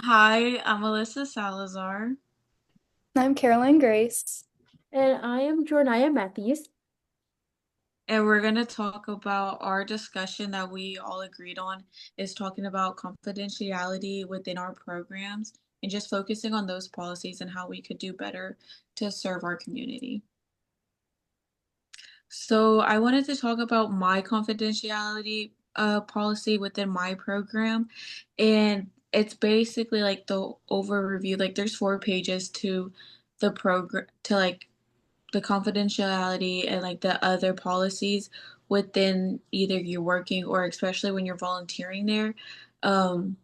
Hi, I'm Alyssa Salazar, I'm Caroline Grace. And I am Jornaya Matthews. and we're going to talk about our discussion that we all agreed on is talking about confidentiality within our programs and just focusing on those policies and how we could do better to serve our community. So, I wanted to talk about my confidentiality policy within my program, and it's basically like the overview. Like, there's 4 pages to the program to like the confidentiality and like the other policies within either you're working or especially when you're volunteering there. Um,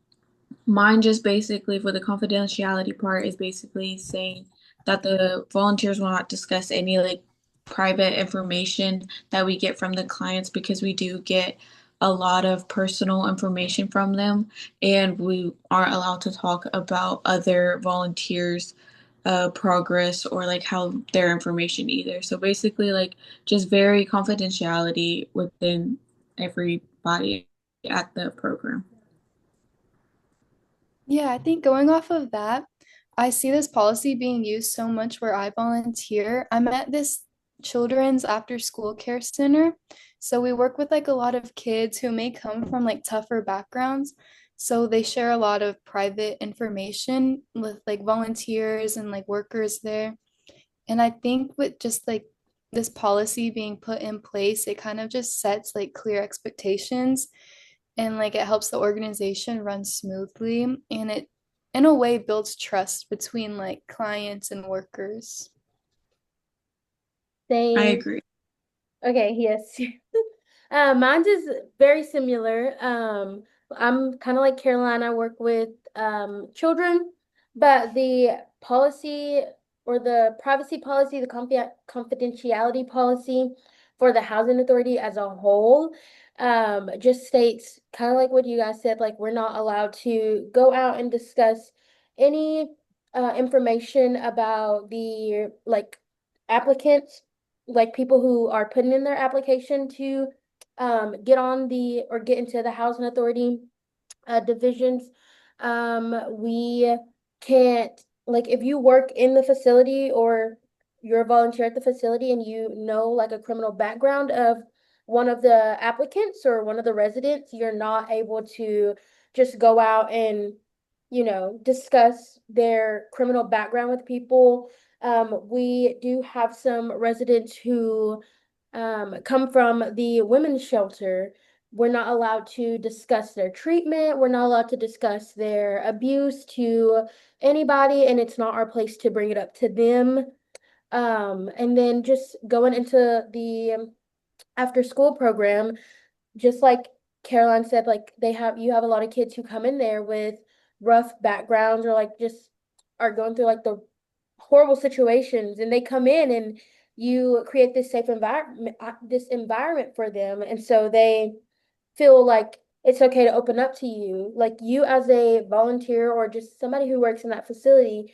Mine just basically for the confidentiality part is basically saying that the volunteers will not discuss any like private information that we get from the clients because we do get a lot of personal information from them, and we aren't allowed to talk about other volunteers' progress or like how their information either. So basically, like just very confidentiality within everybody at the program. Yeah, I think going off of that, I see this policy being used so much where I volunteer. I'm at this children's after school care center. So we work with like a lot of kids who may come from like tougher backgrounds. So they share a lot of private information with like volunteers and like workers there. And I think with just like this policy being put in place, it kind of just sets like clear expectations and like it helps the organization run smoothly and it in a way builds trust between like clients and workers. I Same. agree. Okay, yes. Mine's is very similar. I'm kind of like Caroline. I work with children, but the policy or the privacy policy, the confidentiality policy for the housing authority as a whole, just states kind of like what you guys said, like we're not allowed to go out and discuss any information about the like applicants, like people who are putting in their application to get on the or get into the housing authority divisions. We can't, like, if you work in the facility or you're a volunteer at the facility and you know like a criminal background of one of the applicants or one of the residents, you're not able to just go out and discuss their criminal background with people. We do have some residents who come from the women's shelter. We're not allowed to discuss their treatment. We're not allowed to discuss their abuse to anybody, and it's not our place to bring it up to them. And then just going into the after school program, just like Caroline said, like you have a lot of kids who come in there with rough backgrounds or like just are going through like the horrible situations, and they come in and you create this safe environment for them, and so they feel like it's okay to open up to you, like you as a volunteer or just somebody who works in that facility.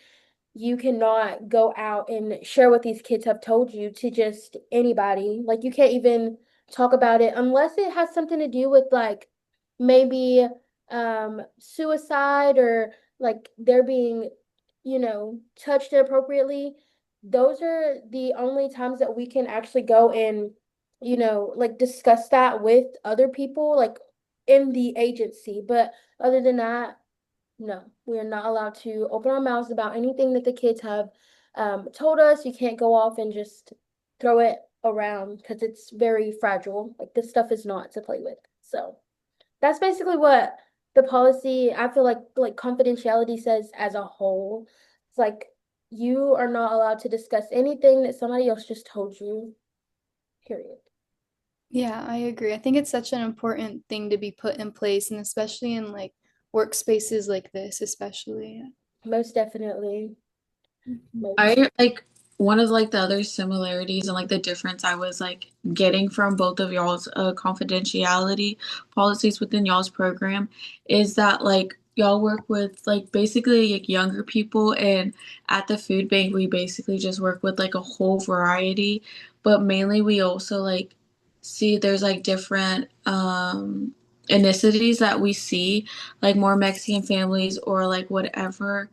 You cannot go out and share what these kids have told you to just anybody. Like you can't even talk about it unless it has something to do with like maybe suicide or like they're being, touched inappropriately. Those are the only times that we can actually go and, like discuss that with other people like in the agency. But other than that, no, we are not allowed to open our mouths about anything that the kids have told us. You can't go off and just throw it around because it's very fragile. Like this stuff is not to play with. So that's basically what the policy, I feel like confidentiality says as a whole. It's like you are not allowed to discuss anything that somebody else just told you, period. Yeah, I agree. I think it's such an important thing to be put in place and especially in like workspaces like this, especially. Most definitely. Most. I like one of like the other similarities and like the difference I was like getting from both of y'all's confidentiality policies within y'all's program is that like y'all work with like basically like younger people, and at the food bank we basically just work with like a whole variety, but mainly we also like see there's like different ethnicities that we see, like more Mexican families or like whatever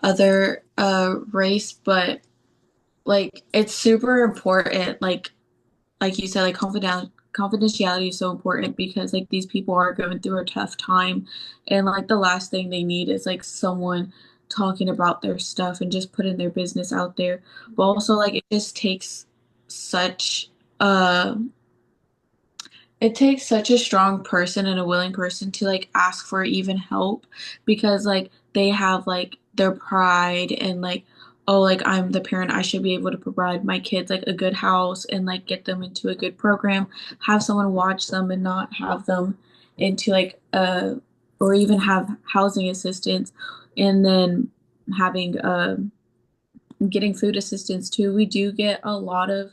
other race, but like it's super important, like you said, like confidentiality is so important because like these people are going through a tough time, and like the last thing they need is like someone talking about their stuff and just putting their business out there. But also like it just takes such uh it takes such a strong person and a willing person to like ask for even help, because like they have like their pride and like, oh, like I'm the parent, I should be able to provide my kids like a good house and like get them into a good program, have someone watch them and not have them into like or even have housing assistance, and then having getting food assistance too. We do get a lot of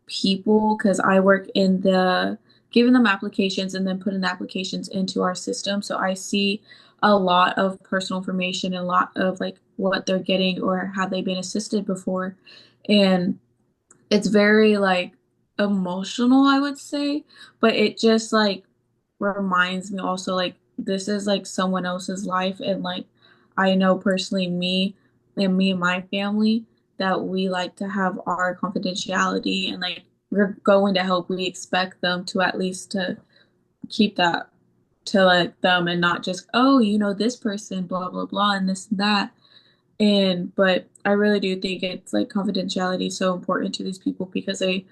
people because I work in the giving them applications and then putting the applications into our system. So I see a lot of personal information and a lot of like what they're getting or have they been assisted before. And it's very like emotional, I would say, but it just like reminds me also like this is like someone else's life, and like I know personally me and my family that we like to have our confidentiality, and like we're going to help, we expect them to at least to keep that to like them and not just, oh, you know, this person blah blah blah and this and that. And but I really do think it's like confidentiality is so important to these people because they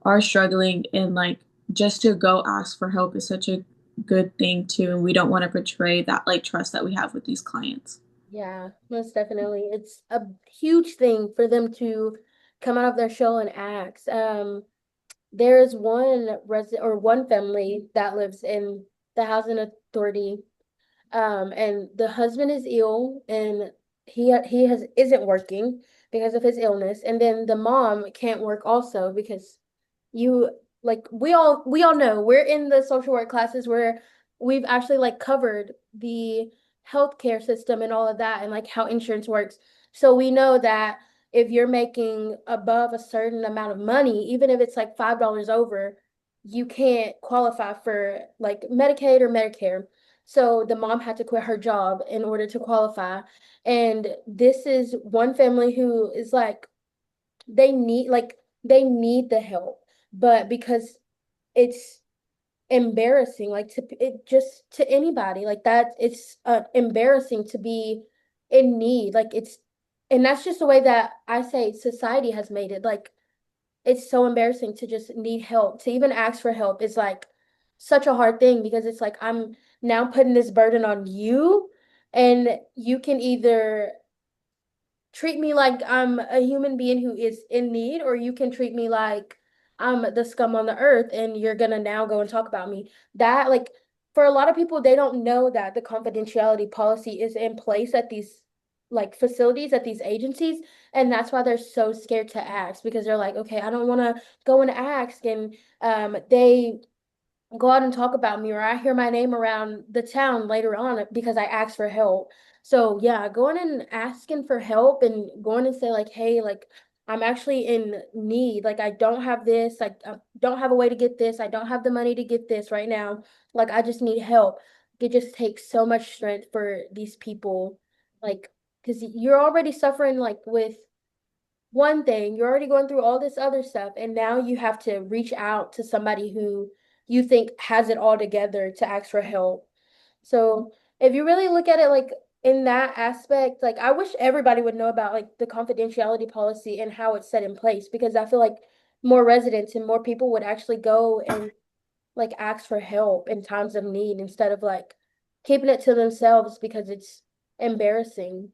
are struggling, and like just to go ask for help is such a good thing too. And we don't want to betray that like trust that we have with these clients. Yeah, most definitely. It's a huge thing for them to come out of their shell and ask. There is one resident or one family that lives in the housing authority, and the husband is ill, and he has isn't working because of his illness, and then the mom can't work also because you like we all know we're in the social work classes where we've actually like covered the healthcare system and all of that and like how insurance works. So we know that if you're making above a certain amount of money, even if it's like $5 over, you can't qualify for like Medicaid or Medicare. So the mom had to quit her job in order to qualify. And this is one family who is like they need the help, but because it's embarrassing, like to it just to anybody like that, it's embarrassing to be in need. Like it's and that's just the way that I say society has made it. Like it's so embarrassing to just need help. To even ask for help is like such a hard thing because it's like I'm now putting this burden on you, and you can either treat me like I'm a human being who is in need, or you can treat me like I'm the scum on the earth and you're gonna now go and talk about me. That, like, for a lot of people, they don't know that the confidentiality policy is in place at these like facilities, at these agencies, and that's why they're so scared to ask because they're like, okay, I don't want to go and ask, and they go out and talk about me, or I hear my name around the town later on because I asked for help. So yeah, going and asking for help and going and say like, hey, like I'm actually in need. Like I don't have this. I don't have a way to get this. I don't have the money to get this right now. Like I just need help. It just takes so much strength for these people. Like, because you're already suffering like with one thing, you're already going through all this other stuff, and now you have to reach out to somebody who you think has it all together to ask for help. So if you really look at it like in that aspect, like I wish everybody would know about like the confidentiality policy and how it's set in place, because I feel like more residents and more people would actually go and like ask for help in times of need instead of like keeping it to themselves because it's embarrassing.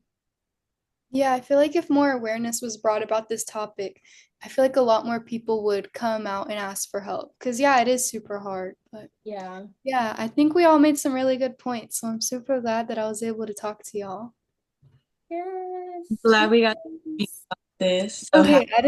Yeah, I feel like if more awareness was brought about this topic, I feel like a lot more people would come out and ask for help. Because, yeah, it is super hard. But Yeah. yeah, I think we all made some really good points. So I'm super glad that I was able to talk to y'all. Yes. Glad we got to speak about this. So Okay,